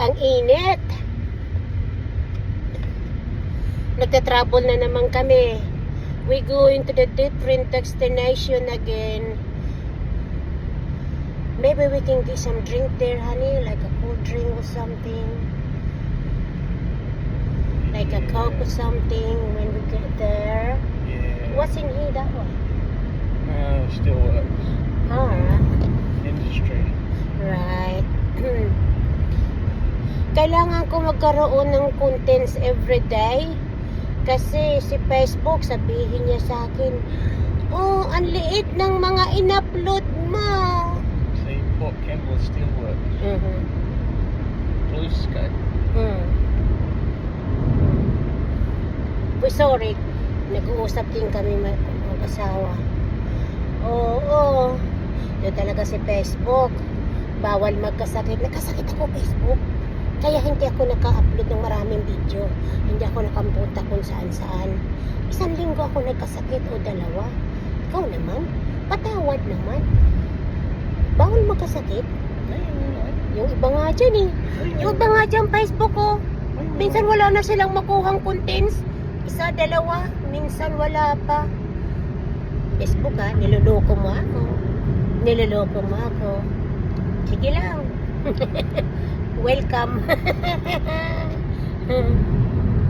Ang init. Nagta-travel na naman kami. We going to the different destination again. Maybe we can get some drink there, honey, like a cold drink or something. Like a Coke or something when we get there. Yeah. What's in here, that one? Still works. Alright. Industry. Right. Kailangan ko magkaroon ng contents everyday. Kasi si Facebook, sabihin niya sa akin, oh, ang liit ng mga in-upload mo. See, what Ken will still work. Blue sky. Sorry, nag-uusap din kami mag-asawa. Oo, yun talaga si Facebook. Bawal magkasakit. Nagkasakit ako Facebook. Kaya hindi ako naka-upload ng maraming video. Hindi ako nakapunta kung saan-saan. 1 linggo ako nagkasakit o 2. Ikaw naman, patawad naman. Bawal magkasakit. Yung iba nga dyan eh. Yung iba nga dyan Facebook ko. Minsan wala na silang makuhang contents. 1, 2, minsan wala pa. Facebook ha, niloloko mo ako. Niloloko mo ako. Sige lang. Welcome.